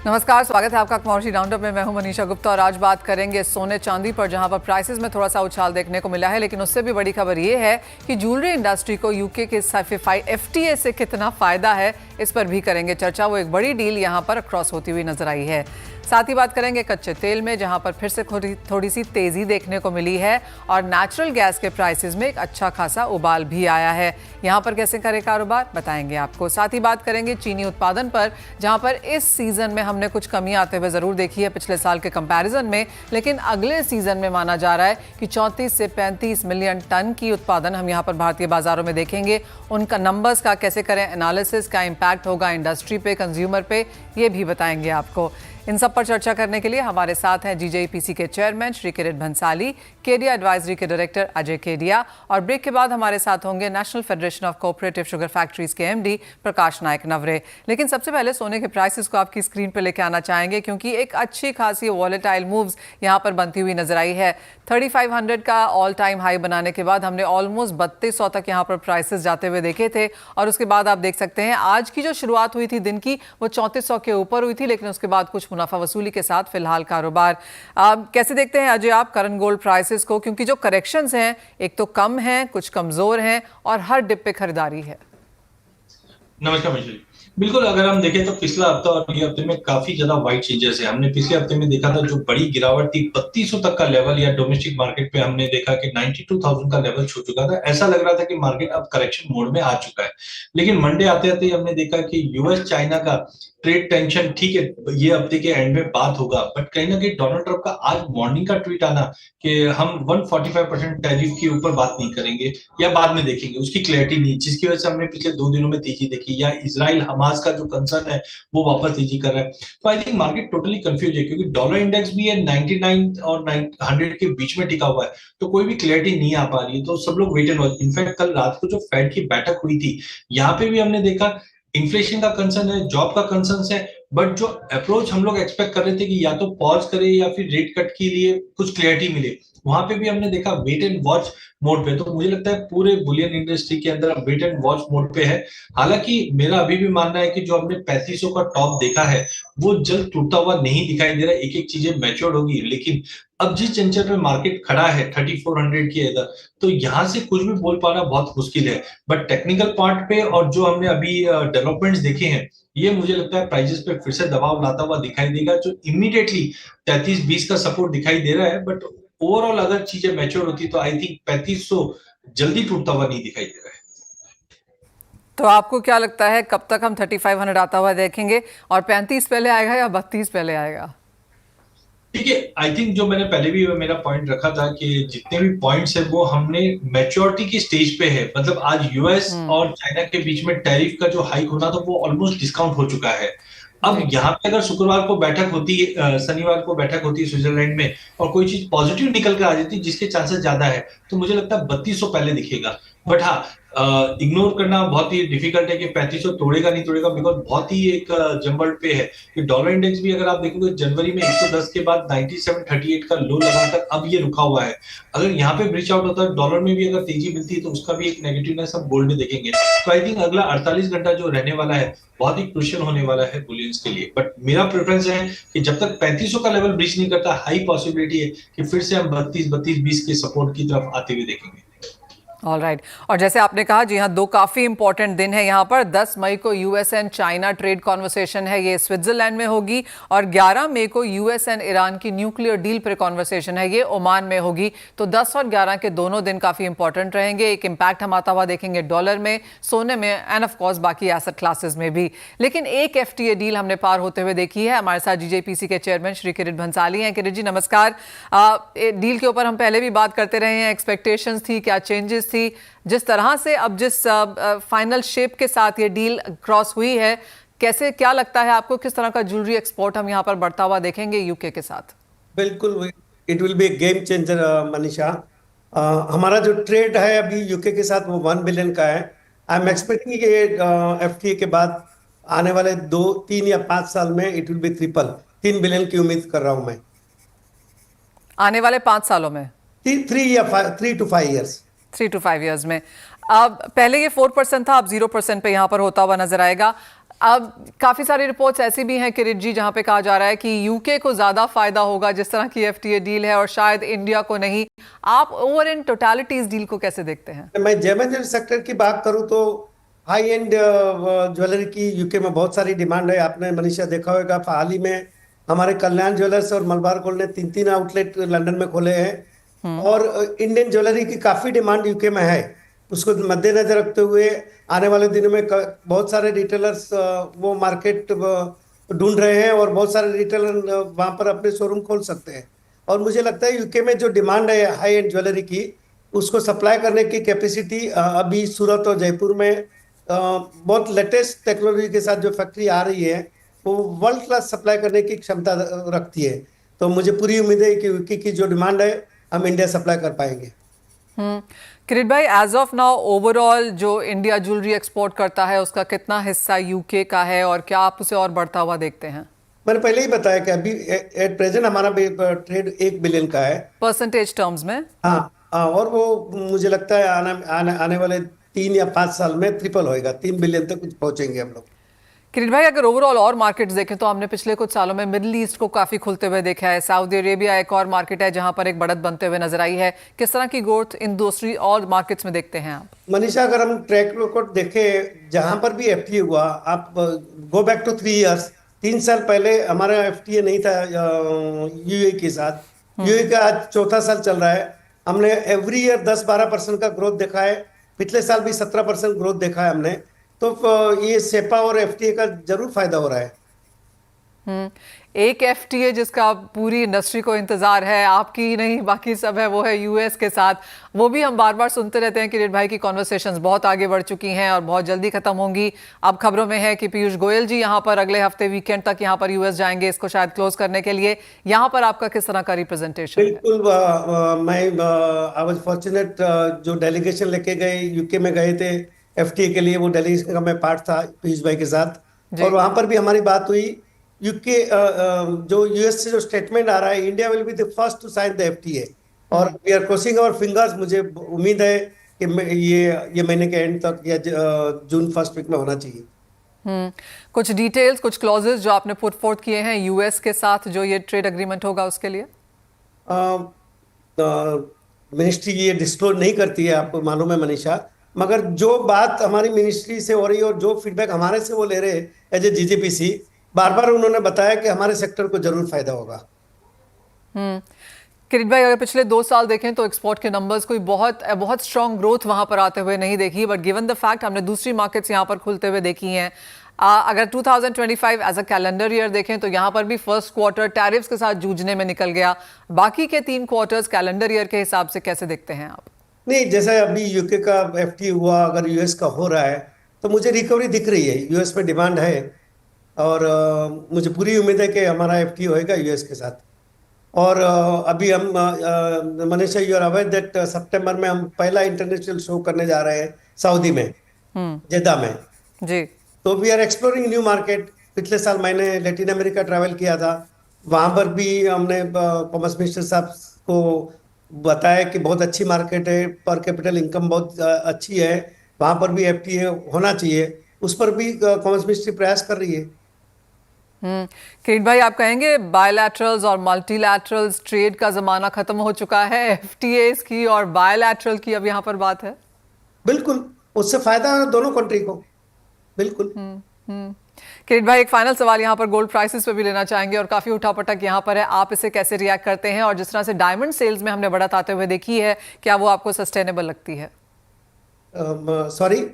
नमस्कार, स्वागत है आपका कमोडिटी राउंडअप में। मैं हूं मनीषा गुप्ता और आज बात करेंगे सोने चांदी पर, जहां पर प्राइसेस में थोड़ा सा उछाल देखने को मिला है। लेकिन उससे भी बड़ी खबर ये है कि ज्वेलरी इंडस्ट्री को यूके के एफटीए से कितना फायदा है, इस पर भी करेंगे चर्चा। वो एक बड़ी डील यहां पर क्रॉस होती हुई नजर आई है। साथ ही बात करेंगे कच्चे तेल में, जहां पर फिर से थोड़ी सी तेजी देखने को मिली है और नेचुरल गैस के प्राइसेस में एक अच्छा खासा उबाल भी आया है। यहां पर कैसे करे कारोबार, बताएंगे आपको। साथ ही बात करेंगे चीनी उत्पादन पर, जहां पर इस सीजन में हमने कुछ कमी आते हुए जरूर देखी है पिछले साल के कंपैरिजन में, लेकिन अगले सीजन में माना जा रहा है कि 34 से 35 मिलियन टन की उत्पादन हम यहां पर भारतीय बाजारों में देखेंगे। उनका नंबर्स का कैसे करें एनालिसिस, का इंपैक्ट होगा इंडस्ट्री पे, कंज्यूमर पे, ये भी बताएंगे आपको। इन सब पर चर्चा करने के लिए हमारे साथ हैं जीजेईपीसी के चेयरमैन श्री किरीट भंसाली, केडिया एडवाइजरी के डायरेक्टर अजय केडिया, और ब्रेक के बाद हमारे साथ होंगे national federation of cooperative sugar factories के एमडी प्रकाश नायक नवरे। लेकिन सबसे पहले सोने के प्राइसेस को आपकी स्क्रीन पर लेकर आना चाहेंगे, क्योंकि एक अच्छी खासी वॉलेटाइल मूव्स यहां पर बनती हुई नजर आई है। 3500 का ऑल टाइम हाई बनाने के बाद हमने ऑलमोस्ट 3200 तक यहां पर प्राइसेस जाते हुए देखे थे, और उसके बाद आप देख सकते हैं आज की जो शुरुआत हुई थी दिन की, वो 3400 के ऊपर हुई थी, लेकिन उसके बाद कुछ मुनाफा वसूली के साथ फिलहाल कारोबार। कैसे देखते हैं अजय आप करंट गोल्ड प्राइसेस को, क्योंकि जो करेक्शंस हैं एक तो कम हैं, कुछ कमजोर हैं, और हर डिप पे खरीदारी है। नमस्कार मिश्री। बिल्कुल, अगर हम देखें तो पिछला हफ्ता और ये हफ्ते में काफी ज्यादा वाइड चेंजेस है। हमने पिछले हफ्ते में देखा था जो बड़ी गिरावट थी 3200 तक का लेवल, या डोमेस्टिक मार्केट पे हमने देखा कि 92,000 का लेवल छू चुका था। ऐसा लग रहा था कि मार्केट अब करेक्शन मोड में आ चुका है। लेकिन मंडे आते आते हमने देखा कि यूएस चाइना का ट्रेड टेंशन, ठीक है ये हफ्ते के एंड में बात होगा, बट कहीं ना कहीं डोनाल्ड ट्रंप का आज मॉर्निंग का ट्वीट आना कि हम 145% टैरिफ के ऊपर बात नहीं करेंगे या बाद में देखेंगे, उसकी क्लैरिटी नहीं, जिसकी वजह से हमने पिछले 2 दिनों में तेजी देखी। या इजराइल हमास का जो कंसर्न है वो वापस तेजी कर रहा है। तो I think market totally confuse है, क्योंकि डॉलर इंडेक्स भी है 99 और 100 के बीच में टिका हुआ है, तो कोई भी क्लैरिटी नहीं आ पा रही है। तो सब लोग वेट एंड वॉच। इनफैक्ट कल रात को जो फेड की बैठक हुई थी, यहाँ पे भी हमने देखा इन्फ्लेशन का कंसर्न है, जॉब का कंसर्न है, बट जो अप्रोच हम लोग एक्सपेक्ट कर रहे थे कि या तो पॉज करे या फिर रेट कट के लिए कुछ क्लैरिटी मिले, वहां पे भी हमने देखा वेट एंड वॉच मोड पे। तो मुझे लगता है पूरे बुलियन इंडस्ट्री के अंदर वेट एंड वॉच मोड पे है। हालांकि मेरा अभी भी मानना है कि जो हमने 3500 का टॉप देखा है वो जल्द टूटता हुआ नहीं दिखाई दे रहा है। एक एक चीजें मैच्योर होगी, लेकिन अब जिस जंक्शन पे मार्केट खड़ा है 3400 के इधर, तो यहाँ से कुछ भी बोल पाना बहुत मुश्किल है। बट टेक्निकल पार्ट पे और जो हमने अभी डेवलपमेंट्स देखे हैं, ये मुझे लगता है प्राइजेस पे फिर से दबाव लाता हुआ दिखाई देगा, जो इमीडिएटली 33-20 का सपोर्ट दिखाई दे रहा है। बट ओवरऑल अगर चीजें मैच्योर होती तो आई थिंक 3500 जल्दी टूटता हुआ नहीं दिखाई दे रहा है। तो आपको क्या लगता है कब तक हम 3500 आता हुआ देखेंगे, और 35 पहले आएगा या 32 पहले आएगा? ठीक है, आई थिंक जो मैंने पहले भी मेरा पॉइंट रखा था कि जितने भी पॉइंट्स है वो हमने मैच्योरिटी की स्टेज पे है। मतलब आज यूएस और चाइना के बीच में टैरिफ का जो हाइक होना था वो ऑलमोस्ट डिस्काउंट हो चुका है। अब यहाँ पे अगर शुक्रवार को बैठक होती है, शनिवार को बैठक होती है स्विट्जरलैंड में, और कोई चीज पॉजिटिव निकल कर आ जाती है जिसके चांसेस ज्यादा है, तो मुझे लगता है 3200 पहले दिखेगा। बट हाँ, इग्नोर करना बहुत ही डिफिकल्ट है कि 3500 तोड़ेगा नहीं तोड़ेगा, बिकॉज बहुत ही एक जंबल पे है कि डॉलर इंडेक्स भी अगर आप देखोगे जनवरी में 110 के बाद 9738 का लो लगाकर अब ये रुका हुआ है। अगर यहाँ पे ब्रिच आउट होता है, डॉलर में भी अगर तेजी मिलती है, तो उसका भी एक नेगेटिवनेस हम गोल्ड में देखेंगे। तो आई थिंक अगला 48 घंटा जो रहने वाला है बहुत ही क्रुशियल होने वाला है बुलियंस के लिए। बट मेरा प्रेफरेंस है कि जब तक 3500 का लेवल ब्रिच नहीं करता, हाई पॉसिबिलिटी है कि फिर से हम 32-20 के सपोर्ट की तरफ आते हुए देखेंगे। All right. और जैसे आपने कहा, जी हाँ, 2 काफी इंपॉर्टेंट दिन है यहाँ पर। 10 मई को US and China trade conversation है, ये स्विट्जरलैंड में होगी, और 11 मई को यूएस एंड ईरान की न्यूक्लियर डील पर कॉन्वर्सेशन है, ये ओमान में होगी। तो 10 और 11 के दोनों दिन काफी इंपॉर्टेंट रहेंगे। एक इम्पैक्ट हम आता हुआ देखेंगे डॉलर में, सोने में, एंड ऑफ कोर्स बाकी एसेट क्लासेस में भी। लेकिन एक एफटीए डील हमने पार होते हुए देखी है। हमारे साथ जीजेपीसी के चेयरमैन श्री किरीट भंसाली हैं। किरीट जी नमस्कार। डील के ऊपर हम पहले भी बात करते रहे हैं, एक्सपेक्टेशंस थी, क्या चेंजेस थी, जिस तरह से अब जिस फाइनल शेप के साथ ये डील क्रॉस हुई है, कैसे, क्या लगता है आपको, किस तरह का ज्वेलरी एक्सपोर्ट हम यहाँ पर बढ़ता हुआ देखेंगे यूके के साथ? बिल्कुल, it will be game changer Manisha. हमारा जो ट्रेड है अभी यूके के साथ वो 1 बिलियन का है। आई एम एक्सपेक्टिंग कि एफटीए के बाद आने वाले 2-3 या 5 साल में it will be triple 3 billion की उम्मीद कर रहा हूं मैं। आने वाले 5 सालों में 3 to 5 years। 3 to 5 years में। अब पहले ये 4% था, अब 0% पे यहाँ पर होता हुआ नजर आएगा। अब काफी सारी रिपोर्ट्स ऐसी भी हैं किरीट जी जहां पे कहा जा रहा है कि यूके को ज्यादा फायदा होगा जिस तरह की एफटीए डील है और शायद इंडिया को नहीं। आप ओवर इन टोटालिटी इस डील को कैसे देखते हैं? मैं जेमन सेक्टर की बात करूं तो हाई एंड ज्वेलरी की यूके में बहुत सारी डिमांड है। आपने मनीषा देखा होगा, हाल ही में हमारे कल्याण ज्वेलर्स और मलबार गोल्ड ने 3 आउटलेट लंदन में खोले हैं और इंडियन ज्वेलरी की काफी डिमांड यूके में है। उसको मद्देनजर रखते हुए आने वाले दिनों में बहुत सारे रिटेलर्स वो मार्केट ढूंढ रहे हैं और बहुत सारे रिटेलर वहां पर अपने शोरूम खोल सकते हैं। और मुझे लगता है यूके में जो डिमांड है हाई एंड ज्वेलरी की, उसको सप्लाई करने की कैपेसिटी अभी सूरत और जयपुर में बहुत लेटेस्ट टेक्नोलॉजी के साथ जो फैक्ट्री आ रही है वो वर्ल्ड क्लास सप्लाई करने की क्षमता रखती है। तो मुझे पूरी उम्मीद है कि यूके की जो डिमांड है हम इंडिया सप्लाई कर पाएंगे। किरीट भाई, एज ऑफ नाउ ओवरऑल जो इंडिया ज्वेलरी एक्सपोर्ट करता है उसका कितना हिस्सा यूके का है और क्या आप उसे और बढ़ता हुआ देखते हैं? मैंने पहले ही बताया कि अभी एट प्रेजेंट हमारा ट्रेड 1 बिलियन का है परसेंटेज टर्म्स में। हाँ, और वो मुझे लगता है आने वाले 3 या 5 साल में ट्रिपल होएगा, 3 बिलियन तक पहुंचेंगे हम लोग। किरीट भाई, अगर ओवरऑल और मार्केट्स देखें तो हमने पिछले कुछ सालों में मिडिल ईस्ट को काफी खुलते हुए देखा है। सऊदी अरेबिया एक और मार्केट है जहां पर एक बढ़त बनते हुए नजर आई है। किस तरह की ग्रोथ इन दूसरी और मार्केट्स में देखते हैं आप? मनीषा, अगर हम ट्रैक रिकॉर्ड देखें जहां पर भी एफटीए हुआ, आप गो बैक टू 3 इयर्स, 3 साल पहले हमारा एफटीए नहीं था यूएई के साथ। यूएई का आज चौथा साल चल रहा है। हमने एवरी ईयर 10-12% का ग्रोथ देखा है। पिछले साल भी 17% ग्रोथ देखा है हमने। तो ये सेपा और एफटीए का जरूर फायदा हो रहा है। एक एफटीए जिसका पूरी इंडस्ट्री को इंतजार है, आपकी नहीं बाकी सब है, वो है यूएस के साथ। वो भी हम बार बार सुनते रहते हैं किरीट भाई की कॉन्वर्सेशंस बहुत आगे बढ़ चुकी हैं और बहुत जल्दी खत्म होंगी। अब खबरों में है कि पीयूष गोयल जी यहाँ पर अगले हफ्ते वीकेंड तक यहाँ पर यूएस जाएंगे इसको शायद क्लोज करने के लिए। यहाँ पर आपका किस तरह का रिप्रेजेंटेशन है? बिल्कुल, मैं आई वाज फॉर्चुनेट, जो डेलीगेशन लेके गए यूके में गए थे एफटीए के लिए, वो डेलीगेशन का मैं पार्ट था पीयूष भाई के साथ। और वहां पर भी हमारी बात हुई। यूके जो यूएस से जो स्टेटमेंट आ रहा है, India will be the first to sign the FTA और we are crossing our fingers. मुझे उम्मीद है कि ये महीने के एंड तक या जून फर्स्ट वीक में होना चाहिए। कुछ डिटेल्स, कुछ क्लॉजेस जो आपने पुट फोर्थ किए हैं यूएस के साथ जो ये ट्रेड एग्रीमेंट होगा उसके लिए? मिनिस्ट्री ये डिस्क्लोज नहीं करती है, आपको मालूम है मनीषा, मगर जो बात हमारी मिनिस्ट्री से हो रही है और जो फीडबैक हमारे से वो ले रहे हैं एज ए जीजीपीसी, बार बार उन्होंने बताया कि हमारे सेक्टर को जरूर फायदा होगा। किरीट भाई, अगर पिछले 2 साल देखें तो एक्सपोर्ट के नंबर्स कोई बहुत स्ट्रॉन्ग ग्रोथ वहां पर आते हुए नहीं देखी, बट गिवन द फैक्ट हमने दूसरी मार्केट्स यहां पर खुलते हुए देखी हैं। अगर 2025 एज अ कैलेंडर ईयर देखें तो यहाँ पर भी फर्स्ट क्वार्टर टैरिफ्स के साथ जूझने में निकल गया। बाकी के 3 क्वार्टर्स कैलेंडर ईयर के हिसाब से कैसे देखते हैं आप? नहीं, जैसे अभी यूके का एफटीए हुआ, अगर यूएस का हो रहा है तो मुझे रिकवरी दिख रही है। यूएस में डिमांड है और मुझे पूरी उम्मीद है कि हमारा एफटीए होएगा यूएस के साथ। और अभी हम Manisha, you are aware that सितंबर में हम पहला इंटरनेशनल शो करने जा रहे हैं सऊदी में, जेद्दा में जी। तो we are exploring new market. पिछले साल मैंने लैटिन अमेरिका ट्रैवल किया था, वहां पर भी हमने कॉमर्स मिनिस्टर साहब को बताया कि बहुत अच्छी मार्केट है, पर कैपिटल इनकम बहुत अच्छी है, वहां पर भी एफटीए होना चाहिए। उस पर भी कॉमर्स मिनिस्ट्री प्रयास कर रही है। किरीट भाई, आप कहेंगे बायलैटरल्स और मल्टीलैटरल्स ट्रेड का जमाना खत्म हो चुका है, एफटीएस की और बायलैटरल की अब यहाँ पर बात है? बिल्कुल, उससे फायदा है दोनों कंट्री को। बिल्कुल। किरीट भाई, एक फाइनल सवाल यहाँ पर गोल्ड प्राइसेस पे भी लेना चाहेंगे और काफी उठापटक यहाँ पर है, आप इसे कैसे रिएक्ट करते हैं? और जिस तरह से डायमंड सेल्स में हमने बढ़त आते हुए देखी है, क्या वो आपको सस्टेनेबल लगती है? Sorry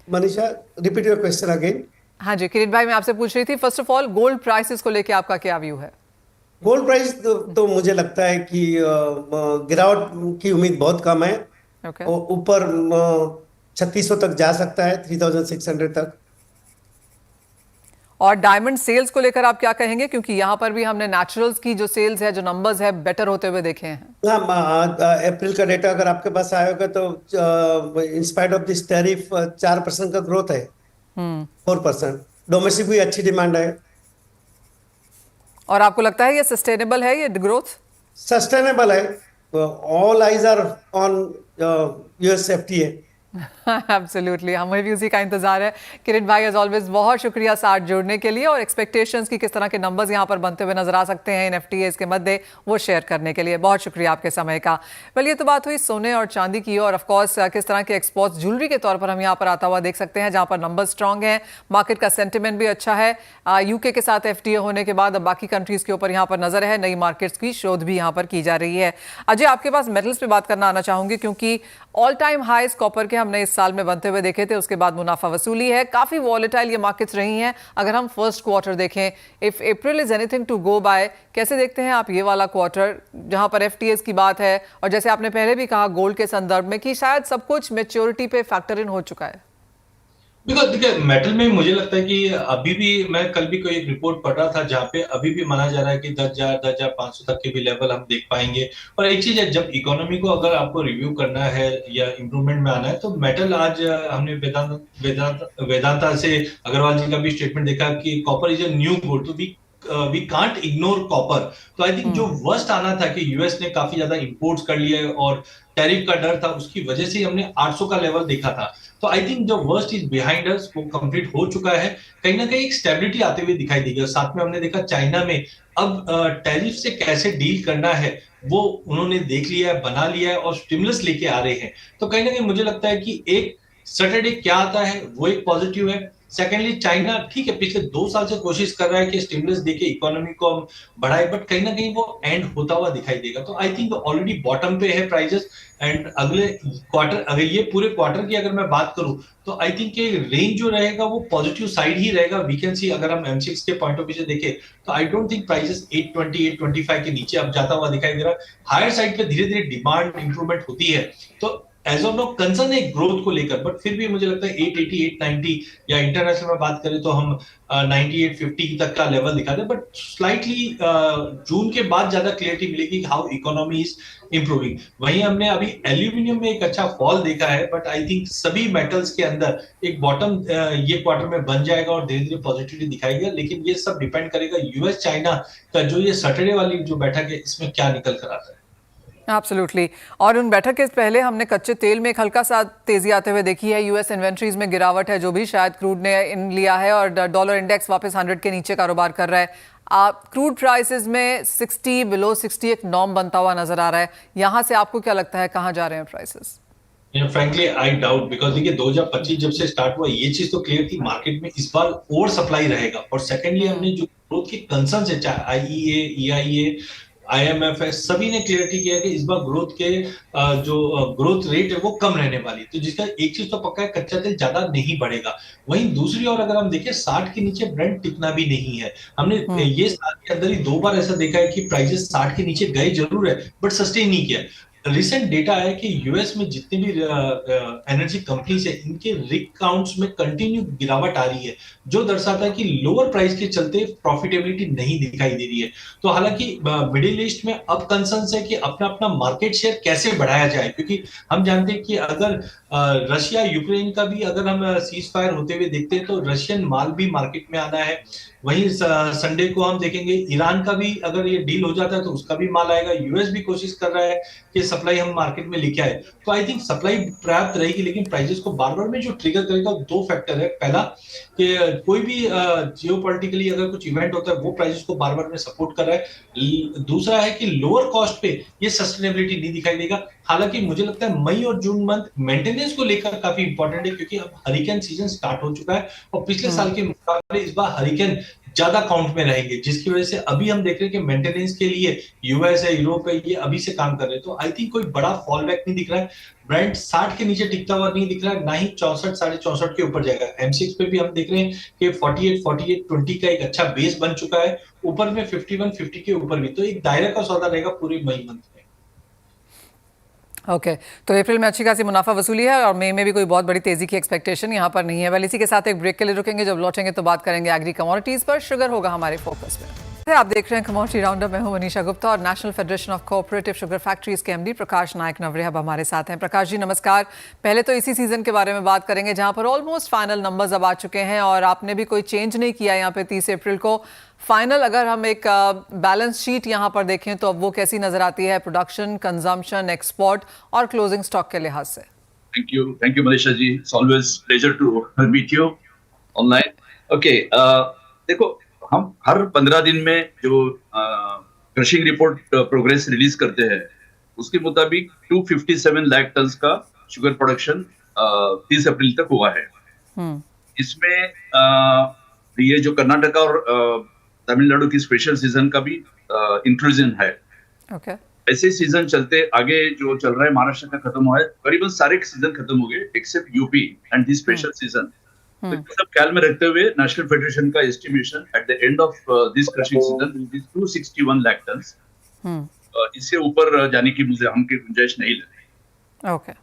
Manisha, repeat your question again. हाँ जी किरीट भाई, मैं आपसे पूछ रही थी first of all gold prices को लेके आपका क्या व्यू है? गोल्ड प्राइस तो मुझे लगता है कि गिरावट की उम्मीद बहुत कम है। ऊपर 3600 तक जा सकता है, 3600 तक। और डायमंड सेल्स को लेकर आप क्या कहेंगे, क्योंकि यहाँ पर भी हमने नेचुरल्स की जो सेल्स है, जो नंबर्स है, बेटर होते हुए देखे हैं। अप्रैल का डेटा अगर आपके पास आया होगा तो in spite of this tariff 4% का ग्रोथ है, 4%। डोमेस्टिक भी अच्छी डिमांड है। और आपको लगता है ये सस्टेनेबल है, ये ग्रोथ? सस्टेनेबल है। All eyes are on US FTA. Absolutely, हमें भी उसी का इंतजार है। किरण भाई एज ऑलवेज बहुत शुक्रिया साथ जुड़ने के लिए, और एक्सपेक्टेशंस की किस तरह के नंबर्स यहाँ पर बनते हुए नजर आ सकते हैं इन एफटीएस के मध्य, वो शेयर करने के लिए बहुत शुक्रिया आपके समय का। वेल, ये तो बात हुई सोने और चांदी की, और ऑफकोर्स किस तरह के एक्सपोर्ट्स ज्वेलरी के तौर पर हम यहाँ पर आता हुआ देख सकते हैं, जहाँ पर नंबर स्ट्रांग हैं, मार्केट का सेंटिमेंट भी अच्छा है। यूके के साथ एफटीए होने के बाद अब बाकी कंट्रीज के ऊपर यहाँ पर नजर है, नई मार्केट्स की शोध भी यहाँ पर की जा रही है। अजय, आपके पास मेटल्स पे बात करना आना चाहूंगी, क्योंकि ऑल टाइम हाईज कॉपर के हमने इस साल में बनते हुए देखे थे, उसके बाद मुनाफा वसूली है, काफी वॉलेटाइल ये मार्केट्स रही हैं। अगर हम फर्स्ट क्वार्टर देखें, if April is anything to go by, कैसे देखते हैं आप ये वाला क्वार्टर जहां पर एफटीएस की बात है, और जैसे आपने पहले भी कहा गोल्ड के संदर्भ में कि शायद सब कुछ मैच्योरिटी पे फैक्टर इन हो चुका है? देखिए, मेटल में मुझे लगता है कि अभी भी, मैं कल भी कोई एक रिपोर्ट पढ़ रहा था जहां पे अभी भी माना जा रहा है कि 10,500 तक के भी लेवल हम देख पाएंगे। और एक चीज है, जब इकोनॉमी को अगर आपको रिव्यू करना है या इंप्रूवमेंट में आना है, तो मेटल आज हमने वेदांता से अग्रवाल जी का भी स्टेटमेंट देखा कि copper is a new gold, तो वी कांट इग्नोर कॉपर। तो आई थिंक जो वर्स्ट आना था कि यूएस ने काफी ज्यादा इंपोर्ट्स कर लिए और टैरिफ का डर था, उसकी वजह से हमने 800 का लेवल देखा था। तो आई थिंक जो वर्स्ट इज बिहाइंड अस, वो कंप्लीट हो चुका है। कहीं ना कहीं एक स्टेबिलिटी आते हुए दिखाई देगी। और साथ में हमने देखा चाइना में अब टैरिफ से कैसे डील करना है वो उन्होंने देख लिया है, बना लिया है, और स्टिमुलस लेके आ रहे हैं। तो कहीं ना कहीं मुझे लगता है कि एक सैटरडे क्या आता है वो एक पॉजिटिव है। सेकेंडली, चाइना ठीक है पिछले 2 साल से कोशिश कर रहा है कि स्टिमुलस देके इकोनॉमी को हम बढ़ाए, बट कहीं ना कहीं वो एंड होता हुआ दिखाई देगा। तो आई थिंक ऑलरेडी बॉटम पे है प्राइजेस, एंड अगले क्वार्टर, अगर ये पूरे क्वार्टर की अगर मैं बात करूं, तो आई थिंक ये रेंज जो रहेगा वो पॉजिटिव साइड ही रहेगा। वी कैन सी, अगर हम M6 के पॉइंट ऑफ व्यू से देखें, तो आई डोंट थिंक प्राइसेस 820 825 के नीचे अब जाता हुआ दिखाई दे रहा है। हायर साइड पे धीरे धीरे डिमांड इंप्रूवमेंट होती है। तो एज ऑफ नाउ कंसर्न है ग्रोथ को लेकर, बट फिर भी मुझे लगता है 880 890, या इंटरनेशनल में बात करें तो हम 9850 तक का लेवल दिखा दे, बट स्लाइटली जून के बाद ज्यादा क्लियरिटी मिलेगी हाउ इकोनॉमी इज इंप्रूविंग। वहीं हमने अभी एल्यूमिनियम में एक अच्छा फॉल देखा है, बट आई थिंक सभी मेटल्स के अंदर एक बॉटम ये क्वार्टर में बन जाएगा और धीरे धीरे पॉजिटिविटी दिखाएगा। लेकिन ये सब डिपेंड करेगा यूएस चाइना का जो ये सैटरडे वाली जो बैठक है, इसमें क्या निकल कर आता है। एब्सोल्युटली। और उन बैठक के पहले हमने कच्चे तेल में एक हल्का सा तेजी आते हुए देखी है, यूएस इन्वेंट्रीज में गिरावट है जो भी शायद क्रूड ने इन लिया है, और डॉलर इंडेक्स वापस 100 के नीचे कारोबार कर रहा है। क्रूड प्राइसेस में 60 बिलो 60 एक नॉर्म बनता हुआ नजर आ रहा है। यहाँ से आपको क्या लगता है कहाँ जा रहे हैं prices? Frankly I doubt, because देखिए 2025 जब से स्टार्ट हुआ ये चीज तो क्लियर थी, मार्केट में इस बार ओवर सप्लाई रहेगा। और सेकेंडली हमने जो ग्रोथ के कंसर्न है, चाहे आईईए, ईआईए, IMF है, सभी ने क्लियरिटी किया है कि इस बार ग्रोथ के जो ग्रोथ रेट है वो कम रहने वाली है। तो जिसका एक चीज तो पक्का है, कच्चा तेल ज्यादा नहीं बढ़ेगा। वहीं दूसरी ओर अगर हम देखें, 60 के नीचे ब्रेंट टिकना भी नहीं है। हमने ये साल के अंदर ही 2 बार ऐसा देखा है कि प्राइसेस 60 के नीचे गए जरूर है, बट सस्टेन नहीं किया। रिसेंट डेटा है कि यूएस में जितने भी एनर्जी कंपनीज है, इनके रिग काउंट्स में कंटिन्यू गिरावट आ रही है, जो दर्शाता है कि लोअर प्राइस के चलते प्रॉफिटेबिलिटी नहीं दिखाई दे रही है। तो हालांकि मिडिल ईस्ट में अब कंसर्न है कि अपना अपना मार्केट शेयर कैसे बढ़ाया जाए, क्योंकि हम जानते हैं कि अगर रशिया यूक्रेन का भी अगर हम सीज फायर होते हुए देखते हैं, तो रशियन माल भी मार्केट में आना है। वहीं संडे को हम देखेंगे ईरान का भी अगर ये डील हो जाता है तो उसका भी माल आएगा। यूएस भी कोशिश कर रहा है कि सप्लाई हम मार्केट में लेके आए। तो आई थिंक सप्लाई पर्याप्त रहेगी, लेकिन प्राइसेस को बार बार में जो ट्रिगर करेगा 2 फैक्टर है। पहला कि कोई भी जियोपॉलिटिकली अगर कुछ इवेंट होता है वो प्राइसेस को बार बार में सपोर्ट कर रहा है। दूसरा है कि लोअर कॉस्ट पे ये सस्टेनेबिलिटी नहीं दिखाई देगा। हालांकि मुझे लगता है मई और जून मंथ मेंटेनेंस को लेकर काफी इंपॉर्टेंट है, क्योंकि अब हरिकेन सीजन स्टार्ट हो चुका है और पिछले साल के मुकाबले इस बार हरिकेन ज्यादा काउंट में रहेंगे, जिसकी वजह से अभी हम देख रहे हैं कि मेंटेनेंस के लिए यूएस है, यूरोप है, ये अभी से काम कर रहे हैं। तो आई थिंक कोई बड़ा फॉल बैक नहीं दिख रहा है। ब्रेंट 60 के नीचे टिकता हुआ नहीं दिख रहा है, ना ही 64 64.5 के ऊपर जाएगा। M6 पे भी हम देख रहे हैं कि 48 का एक अच्छा बेस बन चुका है, ऊपर में 51 50 के ऊपर भी। तो एक दायरा का सौदा रहेगा पूरे मई मंथ में। ओके, तो अप्रैल में अच्छी खासी मुनाफा वसूली है और मई में भी कोई बहुत बड़ी तेजी की एक्सपेक्टेशन यहाँ पर नहीं है। वेल, इसी के साथ एक ब्रेक के लिए रुकेंगे, जब लौटेंगे तो बात करेंगे एग्री कमोडिटीज पर। शुगर होगा हमारे फोकस में। आप देख रहे हैं कमोडिटी राउंडअप। मैं हूं मनीषा गुप्ता और national federation of cooperative sugar factories के MD प्रकाश नायक नवरे अब हमारे साथ हैं। प्रकाश जी नमस्कार। पहले तो इसी सीजन के बारे में बात करेंगे जहां पर ऑलमोस्ट फाइनल नंबर्स अब आ चुके हैं और आपने भी कोई चेंज नहीं किया यहाँ पे 30 अप्रैल को। फाइनल अगर हम एक बैलेंस शीट यहाँ पर देखें तो अब वो कैसी नजर आती है प्रोडक्शन, कंजम्पशन, एक्सपोर्ट और क्लोजिंग स्टॉक के लिहाज से? Thank you, Manisha ji. It's always pleasure to meet you online. Okay, देखो हम हर 15 दिन में जो क्रशिंग रिपोर्ट प्रोग्रेस रिलीज करते हैं, उसके मुताबिक 257 लाख टन का शुगर प्रोडक्शन 30 अप्रैल तक हुआ है। इसमें ये जो कर्नाटका और तमिलनाडु की स्पेशल सीजन का भी इंक्लूजन है। ओके। ऐसे सीजन चलते आगे जो चल रहा है, महाराष्ट्र का खत्म हुआ है, करीबन सारे सीजन खत्म हो गए except UP and this special season. तो ये सब ख्याल में रखते हुए नेशनल फेडरेशन का estimation at the end of this crushing season will be 261 lakh ton. इससे ऊपर जाने की मुझे हमकी गुंजाइश नहीं लगी। ओके।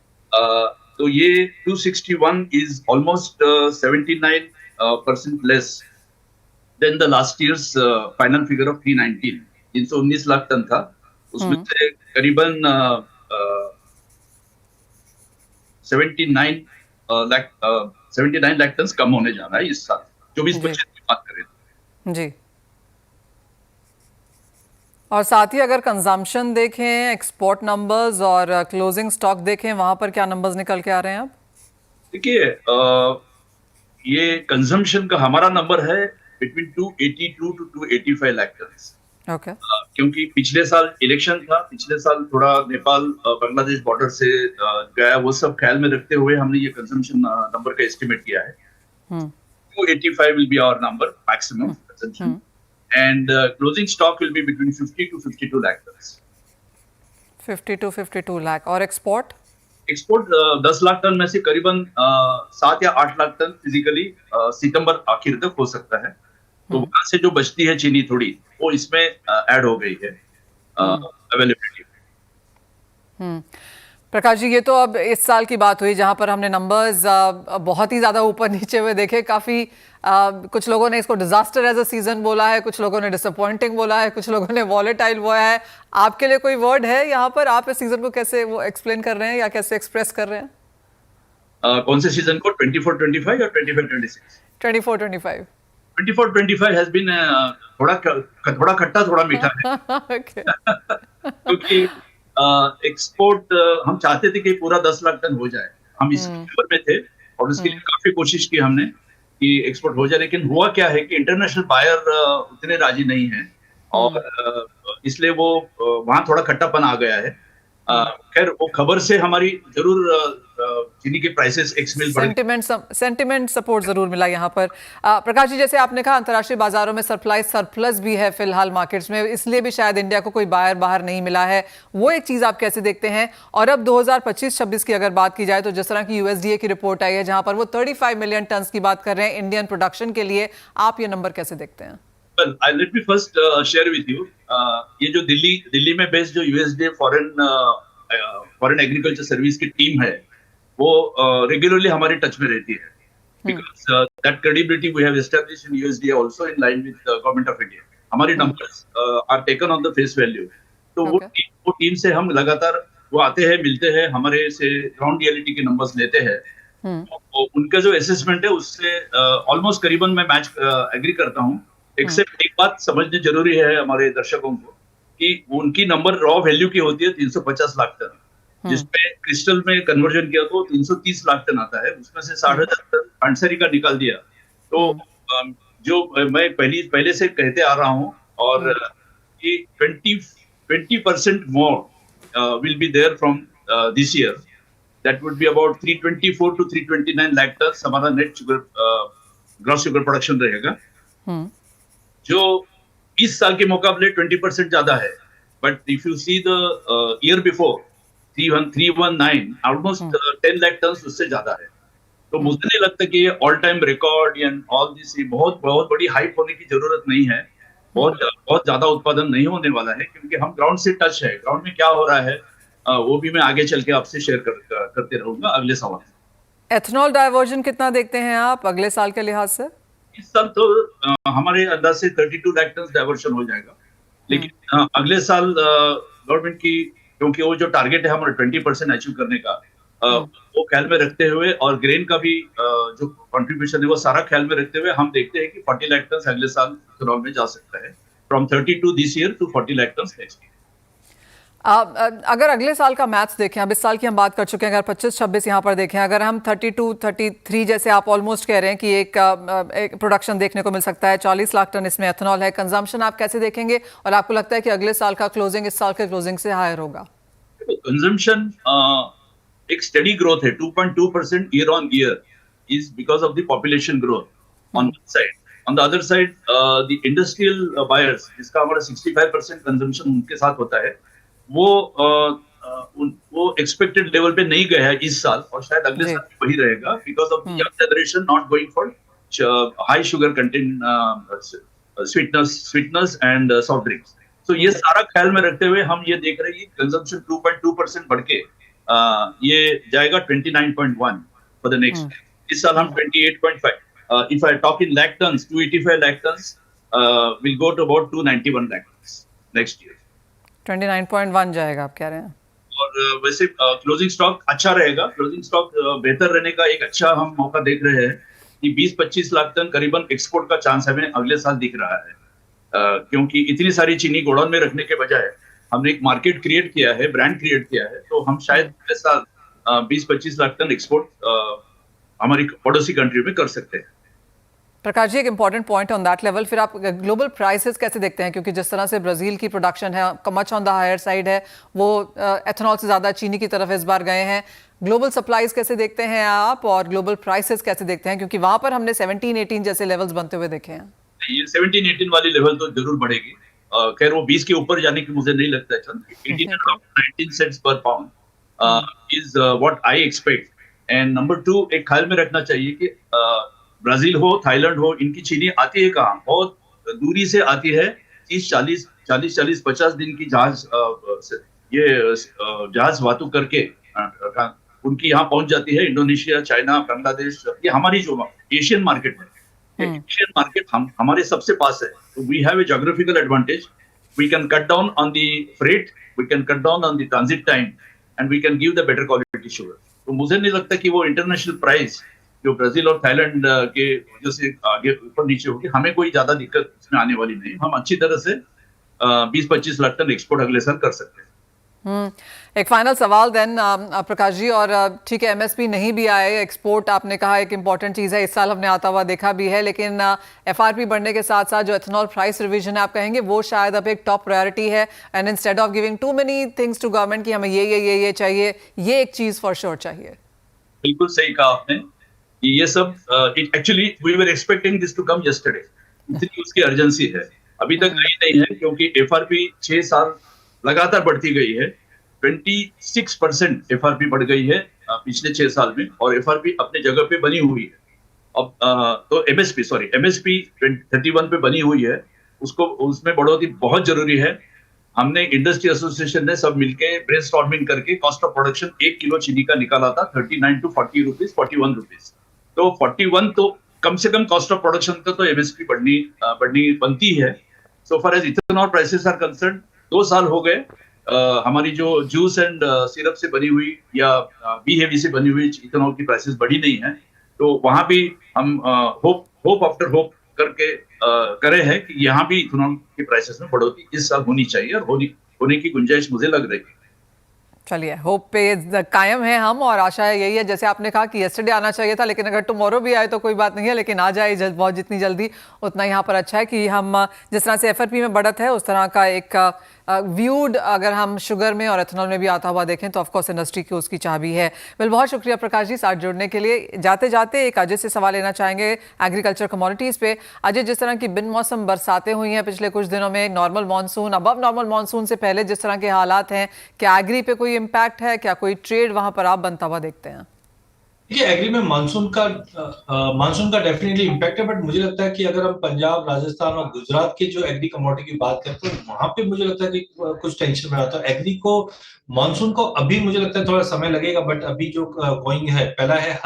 तो ये 261 is almost 79% less than the last year's final figure of 319 319 lakh ton था। उसमें से करीबन 79 लाख टन कम होने जा रहा है इस साल 24-25 की बात करें। जी। और साथ ही अगर कंजम्पशन देखें, एक्सपोर्ट नंबर्स और क्लोजिंग स्टॉक देखें, वहां पर क्या नंबर्स निकल के आ रहे हैं अब? देखिए, ये कंजम्पशन का हमारा नंबर है between 282 to 285 lakh ton. Okay. क्योंकि पिछले साल इलेक्शन था, पिछले साल थोड़ा नेपाल बांग्लादेश बॉर्डर से गया, वो सब ख्याल में रखते हुए हमने ये कंजम्पशन नंबर का एस्टिमेट किया है। 285 will be our number maximum consumption and closing stock will be between 50 to 52 lakh ton. 50 to 52 lakh. और एक्सपोर्ट 10 लाख टन में से करीबन 7 या 8 लाख टन फिजिकली सितंबर आखिर तक हो सकता है। तो वहां से जो बचती है चीनी थोड़ी, वो इसमें ऐड हो गई है अवेलेबिलिटी। प्रकाश जी, ये तो अब इस साल की बात हुई जहां पर हमने नंबर्स बहुत ही ज्यादा ऊपर नीचे हुए देखे। काफी कुछ लोगों ने इसको डिजास्टर एज अ सीजन बोला है, कुछ लोगों ने डिसअपॉइंटिंग बोला है, कुछ लोगों ने वॉलेटाइल बोला है। आपके लिए कोई वर्ड है यहाँ पर? आप इस सीजन को कैसे वो एक्सप्लेन कर रहे हैं या कैसे एक्सप्रेस कर रहे हैं? कौन से सीजन को? 24-25 या 25-26? 24-25। 24-25 has been थोड़ा खट्टा थोड़ा मीठा है। क्योंकि एक्सपोर्ट हम चाहते थे कि पूरा 10 लाख टन हो जाए। हम इस नंबर में थे और उसके लिए काफी कोशिश की हमने कि एक्सपोर्ट हो जाए, लेकिन हुआ क्या है कि इंटरनेशनल बायर उतने राजी नहीं है और इसलिए वो वहां थोड़ा खट्टापन आ गया है। खैर, वो खबर से हमारी जरूर चीनी के प्राइसेस एक्स मिल सेंटिमेंट सपोर्ट जरूर मिला यहाँ पर। प्रकाश जी, जैसे आपने कहा अंतर्राष्ट्रीय बाजारों में सप्लाई सरप्लस भी है फिलहाल मार्केट्स में, इसलिए भी शायद इंडिया को कोई बायर बाहर नहीं मिला है। वो एक चीज आप कैसे देखते हैं? और अब 2025-26 की अगर बात की जाए तो जिस तरह की यूएसडीए की रिपोर्ट आई है जहां पर वो 35 मिलियन टन की बात कर रहे हैं इंडियन प्रोडक्शन के लिए, आप ये नंबर कैसे देखते हैं? Well, let me first share with you. ये जो दिल्ली में बेस्ड जो यूएसडीए फॉरेन एग्रीकल्चर सर्विस की टीम है, वो रेगुलरली हमारे टच में रहती है, because that credibility we have established in USDA also in line with the government of India. हमारी numbers are taken on the face value. तो वो टीम से हम लगातार वो आते हैं, मिलते हैं, हमारे से ग्राउंड रियलिटी के नंबर्स लेते हैं। तो उनका जो असेसमेंट है उससे ऑलमोस्ट करीबन मैं मैच एग्री करता हूँ। एक्सेप्ट एक बात समझनी जरूरी है हमारे दर्शकों को कि उनकी नंबर रॉ वैल्यू की होती है 350 लाख टन, जिसमें क्रिस्टल में कन्वर्जन किया तो 330 लाख टन आता है। उसमें से 60,000 टन आंसरी का निकाल दिया। तो जो मैं पहले से कहते आ रहा हूँ, और कि 20% more will be there from this year. That would be about 324 to 329 lakh टन हमारा net sugar gross sugar production रहेगा, जो इस साल के मुकाबले 20% ज्यादा है। But if you see the year before 319 almost 10 lakh टन उससे ज्यादा है। तो मुझे नहीं लगता कि ये all time record and all this बहुत बड़ी हाइप होने की जरूरत नहीं है। बहुत ज्यादा उत्पादन नहीं होने वाला है, क्योंकि हम ग्राउंड से टच है। ग्राउंड में क्या हो रहा है वो भी मैं आगे चल के आपसे शेयर करते रहूंगा अगले सवाल। एथनॉल डाइवर्जन कितना देखते हैं आप अगले साल के लिहाज से? इस साल तो हमारे अंदाज से 32 लाख टन डाइवर्शन हो जाएगा, लेकिन अगले साल गवर्नमेंट की, क्योंकि वो जो टारगेट है हमारा 20% अचीव करने का, वो ख्याल में रखते हुए, और ग्रेन का भी जो कंट्रीब्यूशन है वो सारा ख्याल में रखते हुए हम देखते हैं कि 40 लाख टन अगले साल इथेनॉल में जा सकता है, from 32 this year to 40 lakh ton next year. अगर अगले साल का मैथ्स देखें, अब इस साल की हम बात कर चुके हैं, अगर 25-26 यहाँ पर देखें, अगर हम 32-33 जैसे आप ऑलमोस्ट कह रहे हैं कि एक प्रोडक्शन देखने को मिल सकता है, 40 लाख टन इसमें एथेनॉल है, कंजम्पशन आप कैसे देखेंगे और आपको लगता है कि अगले साल का क्लोजिंग इस साल के क्लोजिंग से हायर होगा? कंजम्पशन एक स्टडी ग्रोथ है, 2.2% year on year is because of the population growth on one side. On the other side the industrial buyers, जिसका हमारा 65% कंजम्पशन उनके साथ होता है, वो एक्सपेक्टेड लेवल पे नहीं गया है इस साल और शायद अगले साल भी वही रहेगा because of the young generation not going for high sugar content sweeteners and soft drinks. तो ये सारा ख्याल में रखते हुए हम ये देख रहे हैं कि कंजम्पशन 2.2% बढ़ के ये जाएगा 29.1 फॉर द नेक्स्ट. इस साल हम 28.5. If I talk in lakh tons, 285 lakh tons will go to about 291 lakh tons next year. 29.1 जाएगा आप कह रहे हैं. और वैसे क्लोजिंग स्टॉक अच्छा रहेगा. क्लोजिंग स्टॉक बेहतर रहने का एक अच्छा हम मौका देख रहे हैं कि 20-25 लाख टन करीबन एक्सपोर्ट का चांस हमें अगले साल दिख रहा है. क्योंकि इतनी सारी चीनी गोडाउन में रखने के बजाय हमने एक मार्केट क्रिएट किया है, ब्रांड क्रिएट किया है, तो हम शायद ऐसा 20-25 लाख टन एक्सपोर्ट हमारी पड़ोसी कंट्री में कर सकते हैं. प्रकाश जी, एक important point on that level, फिर आप ग्लोबल प्राइसेस कैसे देखते हैं? क्योंकि जिस तरह से ब्राजील की प्रोडक्शन है much on the higher side है, वो एथेनॉल से ज़्यादा चीनी की तरफ इस बार गए हैं. ग्लोबल सप्लाईज कैसे देखते हैं आप और ग्लोबल प्राइसेस कैसे देखते हैं? क्योंकि वहां पर हमने 17-18 जैसे लेवल्स बनते हुए देखे हैं. ये 17-18 वाली लेवल तो जरूर बढ़ेगी. खैर वो 20 के ऊपर जाने की मुझे नहीं लगता है. 18 सेंट्स पर pound is what I expect. And number 2, एक ख्याल में रखना चाहिए कि ब्राजील हो, थाईलैंड हो, इनकी चीनी आती है कहाँ? बहुत दूरी से आती है. 30-40-50 दिन की जहाज वातु करके उनकी यहाँ पहुंच जाती है. इंडोनेशिया, चाइना, बांग्लादेश, ये हमारी जो एशियन मार्केट है, एशियन मार्केट हमारे सबसे पास है. We have a geographical advantage. We can cut down on the freight, we can cut down on the transit time and we can give the better quality sugar. तो मुझे नहीं लगता कि वो इंटरनेशनल प्राइस जो ब्राजील और Thailand के वजह से आगे ऊपर नीचे होगी, हमें कोई ज्यादा दिक्कत इसमें आने वाली नहीं. हम अच्छी तरह से 20-25 लाख टन एक्सपोर्ट अगले साल कर सकते हैं. एक फाइनल सवाल देन प्रकाश जी, और ठीक है एमएसपी नहीं भी आए, एक्सपोर्ट आपने कहा एक इंपॉर्टेंट चीज़ है, इस साल हमने आता हुआ देखा भी है, लेकिन एफआरपी बढ़ने के साथ साथ जो एथेनॉल प्राइस रिवीजन है आप कहेंगे वो शायद अब एक टॉप प्रायोरिटी है. And instead of giving too many things to government कि हमें ये चाहिए, ये एक चीज़ फॉर श्योर चाहिए. बिल्कुल सही कहा आपने. ये सब actually we were expecting this to come yesterday. इतनी उसकी अर्जेंसी है. अभी तक नहीं है क्योंकि एफआरपी 6 साल लगातार बढ़ती गई है. 26% एफआरपी बढ़ गई है पिछले 6 साल में और एफआरपी अपने जगह पे बनी हुई है. अब तो एमएसपी 31 पे बनी हुई है. उसमें बढ़ोतरी बहुत जरूरी है. हमने इंडस्ट्री एसोसिएशन ने सब मिलके ब्रेनस्टॉर्मिंग करके कॉस्ट ऑफ प्रोडक्शन 1 किलो चीनी का निकाला था 39 to 40 रुपीज, 41 रुपीज. तो 41 तो कम से कम कॉस्ट ऑफ प्रोडक्शन का तो एमएसपी बनती है. So far as ethanol prices are concern 2 साल हो गए हमारी जो जूस एंड सिरप से बनी हुई या बी हेवी से बनी हुई इथेनॉल की प्राइसेस बढ़ी नहीं है. तो वहां भी हम होप आफ्टर होप करके करे हैं कि यहाँ भी इथेनॉल की प्राइसेस में बढ़ोतरी इस साल होनी चाहिए और होने की गुंजाइश मुझे लग रही है. चलिए, होप पे कायम है हम और आशा यही है, जैसे आपने कहा कि यस्टरडे आना चाहिए था, लेकिन अगर टुमारो भी आए तो कोई बात नहीं है, लेकिन आ जाए बहुत जितनी जल्दी उतना यहाँ पर अच्छा है कि हम जिस तरह से एफआरपी में बढ़त है उस तरह का एक व्यूड अगर हम शुगर में और एथेनॉल में भी आता हुआ देखें तो ऑफकोर्स इंडस्ट्री की उसकी चाह भी है. वेल, बहुत शुक्रिया प्रकाश जी साथ जुड़ने के लिए. जाते जाते एक अजय से सवाल लेना चाहेंगे एग्रीकल्चर कमोडिटीज़ पे. अजय, जिस तरह की बिन मौसम बरसातें हुई हैं पिछले कुछ दिनों में, normal monsoon, above normal monsoon से पहले जिस तरह के हालात हैं, क्या एग्री पे कोई इम्पैक्ट है? क्या कोई ट्रेड वहां पर आप बनता हुआ देखते हैं? देखिए, एग्री में मानसून का डेफिनेटली इम्पैक्ट है, बट मुझे लगता है कि अगर हम पंजाब, राजस्थान और गुजरात के जो एग्री कमोडिटी की बात करते हैं वहां पे मुझे लगता है कि कुछ टेंशन में आता है. एग्री को मानसून को अभी मुझे लगता है थोड़ा समय लगेगा, बट अभी जो गोइंग है, पहला है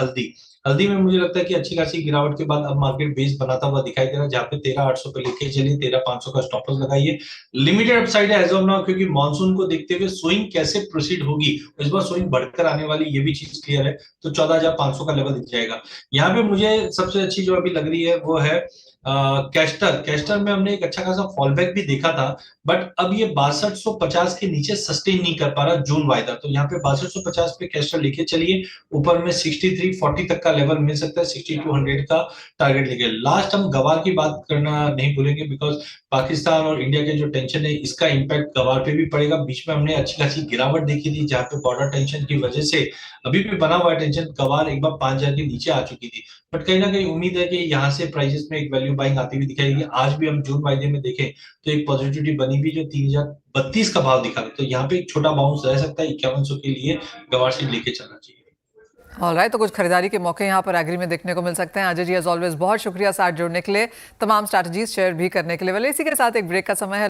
हल्दी में मुझे लगता है कि अच्छी खासी गिरावट के बाद अब मार्केट बेस बनाता हुआ दिखाई दे रहा है, जहाँ पे 13,800 पे लेके चलिए, 13,500 का स्टॉप लॉस लगाइए. लिमिटेड अपसाइड है एज ऑफ नाउ, क्योंकि मानसून को देखते हुए स्विंग कैसे प्रोसीड होगी, इस बार स्विंग बढ़कर आने वाली, ये भी चीज क्लियर है. तो 14,500 का लेवल दिख जाएगा. यहाँ पे मुझे सबसे अच्छी जो अभी लग रही है वो है कैस्टर में हमने एक अच्छा खासा फॉल बैक भी देखा था, बट अब ये 6250 के नीचे सस्टेन नहीं कर पा रहा जून वायदा। तो यहाँ पे 6250 पे कैस्टर लेके चलिए, ऊपर में 6340 तक का लेवल मिल सकता है, 6200 का टारगेट लेके। लास्ट हम गवार की बात करना नहीं भूलेंगे, बिकॉज पाकिस्तान और इंडिया के जो टेंशन है इसका इम्पैक्ट गवार पे भी पड़ेगा। बीच में हमने अच्छी खासी गिरावट देखी थी, जहाँ पे बॉर्डर टेंशन की वजह से अभी भी बना हुआ टेंशन, गवार एक बार 5000 के नीचे आ चुकी थी। बट कहीं ना कहीं उम्मीद है कि यहाँ से प्राइसेस में एक वैल्यू बाइंग आती हुई दिखाएगी। आज भी हम जून वायदे में देखें तो एक पॉजिटिविटी बनी भी, जो 3032 का भाव दिखा, तो यहाँ पे एक छोटा बाउंस रह सकता है 5100 के लिए, गवार से लेके चलना चाहिए। ऑलराइट, तो कुछ खरीदारी के मौके यहाँ पर एग्री में देखने को मिल सकते हैं। अजय जी एज ऑलवेज बहुत शुक्रिया साथ जुड़ने के लिए, तमाम स्ट्रैटेजीज शेयर भी करने के लिए। इसी के साथ एक ब्रेक का समय है।